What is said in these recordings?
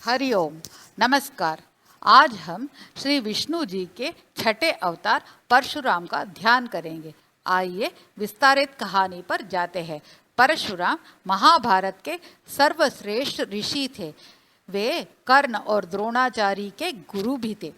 हरिओम। नमस्कार। आज हम श्री विष्णु जी के छठे अवतार परशुराम का ध्यान करेंगे। आइए विस्तारित कहानी पर जाते हैं। परशुराम महाभारत के सर्वश्रेष्ठ ऋषि थे। वे कर्ण और द्रोणाचार्य के गुरु भी थे।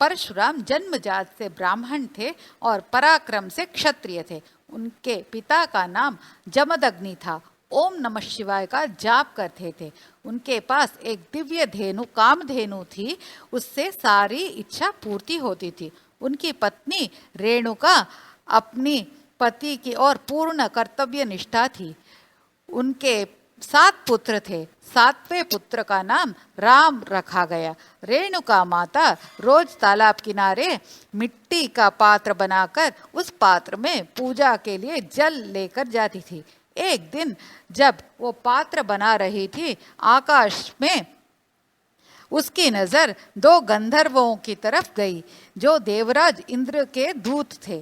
परशुराम जन्मजात से ब्राह्मण थे और पराक्रम से क्षत्रिय थे। उनके पिता का नाम जमदग्नि था। ओम नमः शिवाय का जाप करते थे। उनके पास एक दिव्य धेनु कामधेनु थी। उससे सारी इच्छा पूर्ति होती थी। उनकी पत्नी रेणुका अपनी पति की ओर पूर्ण कर्तव्य निष्ठा थी। उनके 7 पुत्र थे। 7वें पुत्र का नाम राम रखा गया। रेणुका माता रोज तालाब किनारे मिट्टी का पात्र बनाकर उस पात्र में पूजा के लिए जल लेकर जाती थी। एक दिन जब वो पात्र बना रही थी, आकाश में उसकी नजर 2 गंधर्वों की तरफ गई जो देवराज इंद्र के दूत थे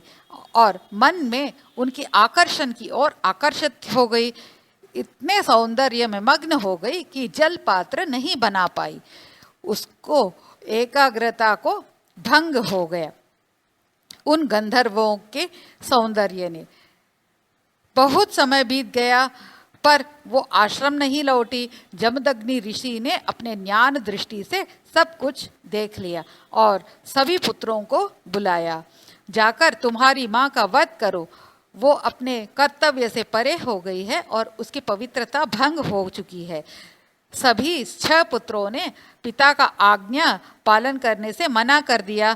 और मन में उनकी आकर्षण की ओर आकर्षित हो गई। इतने सौंदर्य में मग्न हो गई कि जल पात्र नहीं बना पाई। उसको एकाग्रता को भंग हो गया। उन गंधर्वों के सौंदर्य ने बहुत समय बीत गया पर वो आश्रम नहीं लौटी। जमदग्नि ऋषि ने अपने ज्ञान दृष्टि से सब कुछ देख लिया और सभी पुत्रों को बुलाया। जाकर तुम्हारी माँ का वध करो। वो अपने कर्तव्य से परे हो गई है और उसकी पवित्रता भंग हो चुकी है। सभी 6 पुत्रों ने पिता का आज्ञा पालन करने से मना कर दिया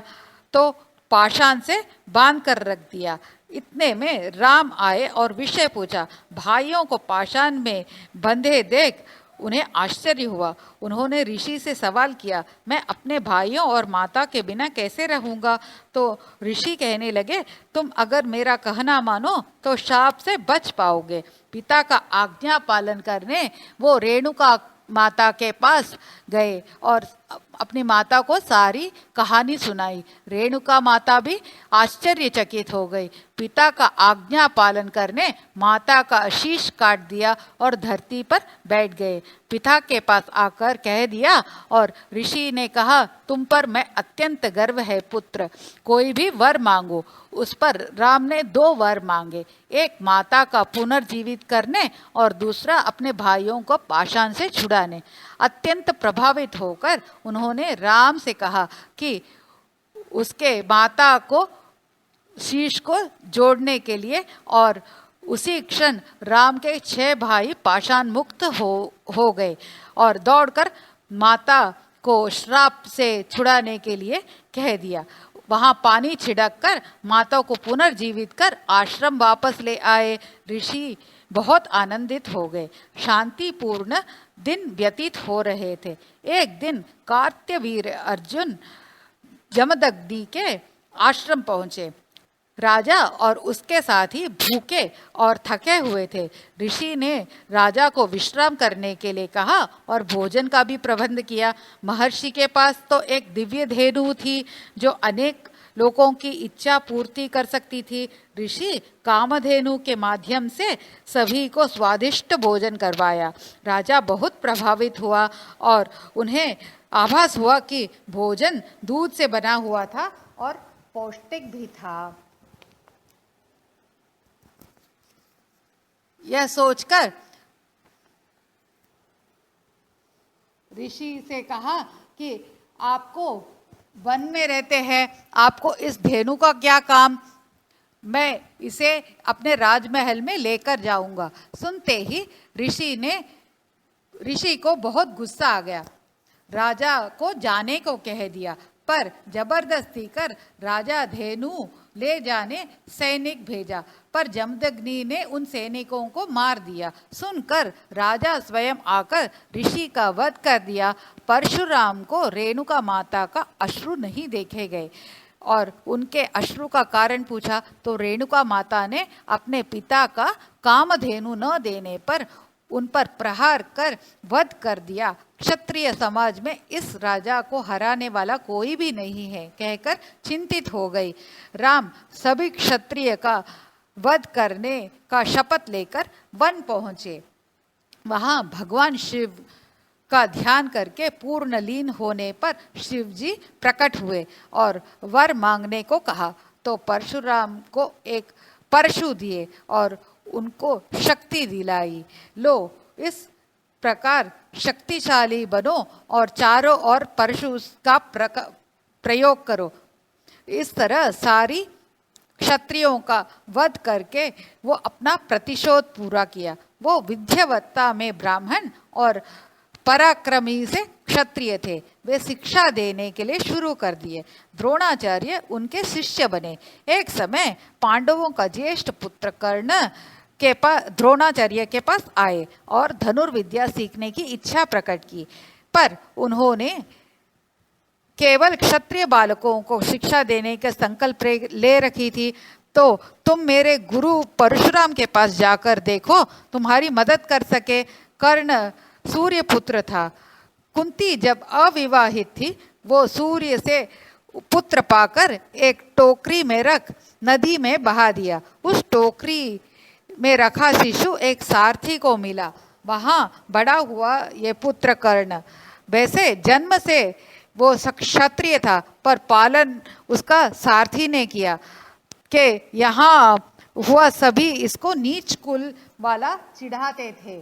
तो पाषाण से बांध कर रख दिया। इतने में राम आए और विषय पूछा। भाइयों को पाषाण में बंधे देख उन्हें आश्चर्य हुआ। उन्होंने ऋषि से सवाल किया, मैं अपने भाइयों और माता के बिना कैसे रहूंगा? तो ऋषि कहने लगे, तुम अगर मेरा कहना मानो तो शाप से बच पाओगे। पिता का आज्ञा पालन करने वो रेणुका माता के पास गए और अपनी माता को सारी कहानी सुनाई। रेणुका माता भी आश्चर्यचकित हो गई। पिता का आज्ञा पालन करने माता का शीश काट दिया और धरती पर बैठ गए। पिता के पास आकर कह दिया और ऋषि ने कहा, तुम पर मैं अत्यंत गर्व है पुत्र, कोई भी वर मांगो। उस पर राम ने 2 वर मांगे, एक माता का पुनर्जीवित करने और दूसरा अपने भाइयों को पाषाण से छुड़ाने। अत्यंत प्रभावित होकर उन्होंने राम से कहा कि उसके माता को शीश को जोड़ने के लिए और उसी क्षण राम के 6 भाई पाषाण मुक्त हो गए और दौड़कर माता को श्राप से छुड़ाने के लिए कह दिया। वहां पानी छिड़क कर माता को पुनर्जीवित कर आश्रम वापस ले आए। ऋषि बहुत आनंदित हो गए। शांतिपूर्ण दिन व्यतीत हो रहे थे। एक दिन कार्त्यवीर अर्जुन जमदग्नि के आश्रम पहुंचे। राजा और उसके साथी भूखे और थके हुए थे। ऋषि ने राजा को विश्राम करने के लिए कहा और भोजन का भी प्रबंध किया। महर्षि के पास तो एक दिव्य धेनु थी जो अनेक लोगों की इच्छा पूर्ति कर सकती थी। ऋषि कामधेनु के माध्यम से सभी को स्वादिष्ट भोजन करवाया। राजा बहुत प्रभावित हुआ और उन्हें आभास हुआ कि भोजन दूध से बना हुआ था और पौष्टिक भी था। यह सोचकर ऋषि से कहा कि आपको वन में रहते हैं, आपको इस धेनु का क्या काम? मैं इसे अपने राजमहल में लेकर जाऊंगा। सुनते ही ऋषि को बहुत गुस्सा आ गया। राजा को जाने को कह दिया पर जबरदस्ती कर राजा धेनु ले जाने सैनिक भेजा पर जमदग्नि ने उन सैनिकों को मार दिया। सुनकर राजा स्वयं आकर ऋषि का वध कर दिया। परशुराम को रेणुका माता का अश्रु नहीं देखे गए और उनके अश्रु का कारण पूछा तो रेणुका माता ने अपने पिता का कामधेनु न देने पर उन पर प्रहार कर वध कर दिया। क्षत्रिय समाज में इस राजा को हराने वाला कोई भी नहीं है कहकर चिंतित हो गई। राम सभी क्षत्रिय का वध करने का शपथ लेकर वन पहुंचे। वहां भगवान शिव का ध्यान करके पूर्ण लीन होने पर शिव जी प्रकट हुए और वर मांगने को कहा। तो परशुराम को एक परशु दिए और उनको शक्ति दिलाई। लो, इस प्रकार शक्तिशाली बनो और चारों ओर परशु का प्रयोग करो। इस तरह सारी क्षत्रियों का वध करके वो अपना प्रतिशोध पूरा किया। वो विद्यावत्ता में ब्राह्मण और पराक्रमी से क्षत्रिय थे। वे शिक्षा देने के लिए शुरू कर दिए। द्रोणाचार्य उनके शिष्य बने। एक समय पांडवों का ज्येष्ठ पुत्र कर्ण के पास द्रोणाचार्य के पास आए और धनुर्विद्या सीखने की इच्छा प्रकट की, पर उन्होंने केवल क्षत्रिय बालकों को शिक्षा देने के संकल्प ले रखी थी। तो तुम मेरे गुरु परशुराम के पास जाकर देखो, तुम्हारी मदद कर सके। कर्ण सूर्य पुत्र था। कुंती जब अविवाहित थी, वो सूर्य से पुत्र पाकर एक टोकरी में रख नदी में बहा दिया। उस टोकरी में रखा शिशु एक सारथी को मिला। वहां बड़ा हुआ ये पुत्र कर्ण। वैसे जन्म से वो क्षत्रिय था, पर पालन उसका सारथी ने किया कि यहाँ हुआ सभी इसको नीच कुल वाला चिढ़ाते थे।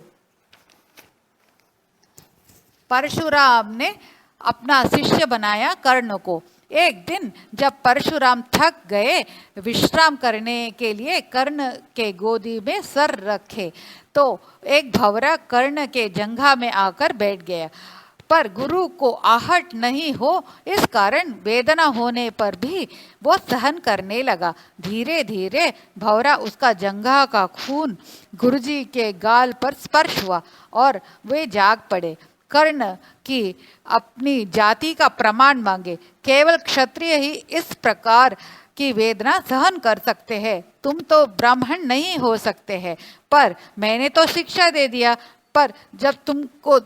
परशुराम ने अपना शिष्य बनाया कर्ण को। एक दिन जब परशुराम थक गए, विश्राम करने के लिए कर्ण के गोदी में सर रखे, तो एक भंवरा कर्ण के जंघा में आकर बैठ गया। पर गुरु को आहट नहीं हो, इस कारण वेदना होने पर भी वो सहन करने लगा। धीरे धीरे भंवरा उसका जंघा का खून गुरुजी के गाल पर स्पर्श हुआ और वे जाग पड़े। कर्ण की अपनी जाति का प्रमाण मांगे। केवल क्षत्रिय ही इस प्रकार की वेदना सहन कर सकते हैं। तुम तो ब्राह्मण नहीं हो सकते हैं, पर मैंने तो शिक्षा दे दिया, पर जब तुमको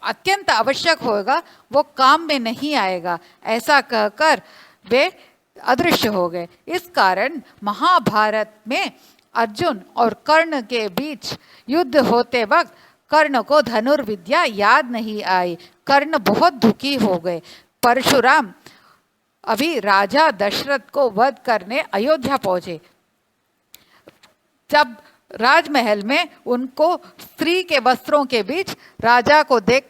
अत्यंत आवश्यक होगा वो काम में नहीं आएगा। ऐसा कहकर वे अदृश्य हो गए। इस कारण महाभारत में अर्जुन और कर्ण के बीच युद्ध होते वक्त कर्ण को धनुर्विद्या याद नहीं आई। कर्ण बहुत दुखी हो गए। परशुराम अभी राजा दशरथ को वध करने अयोध्या पहुंचे। जब राजमहल में उनको स्त्री के वस्त्रों के बीच राजा को देख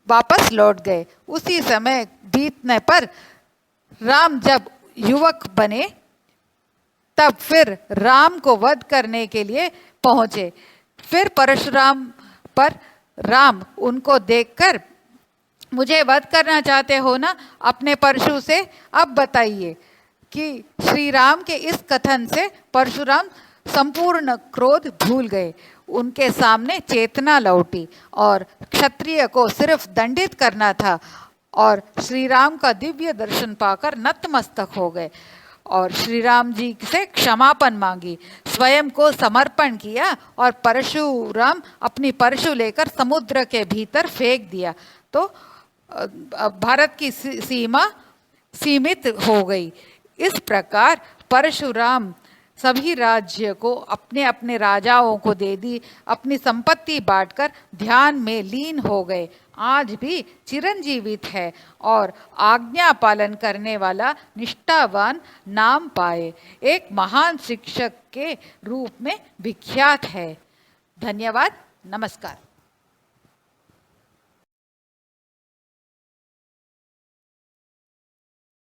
वापस लौट गए। उसी समय बीतने पर राम जब युवक बने, तब फिर राम को वध करने के लिए पहुंचे। फिर परशुराम पर राम उनको देखकर, मुझे वध करना चाहते हो ना अपने परशु से, अब बताइए। कि श्री राम के इस कथन से परशुराम संपूर्ण क्रोध भूल गए। उनके सामने चेतना लौटी और क्षत्रिय को सिर्फ दंडित करना था, और श्री राम का दिव्य दर्शन पाकर नतमस्तक हो गए और श्री राम जी से क्षमापण मांगी, स्वयं को समर्पण किया और परशुराम अपनी परशु लेकर समुद्र के भीतर फेंक दिया। तो भारत की सीमा सीमित हो गई। इस प्रकार परशुराम सभी राज्य को अपने अपने राजाओं को दे दी, अपनी संपत्ति बांटकर ध्यान में लीन हो गए। आज भी चिरंजीवित है और आज्ञा पालन करने वाला निष्ठावान नाम पाए, एक महान शिक्षक के रूप में विख्यात है। धन्यवाद, नमस्कार।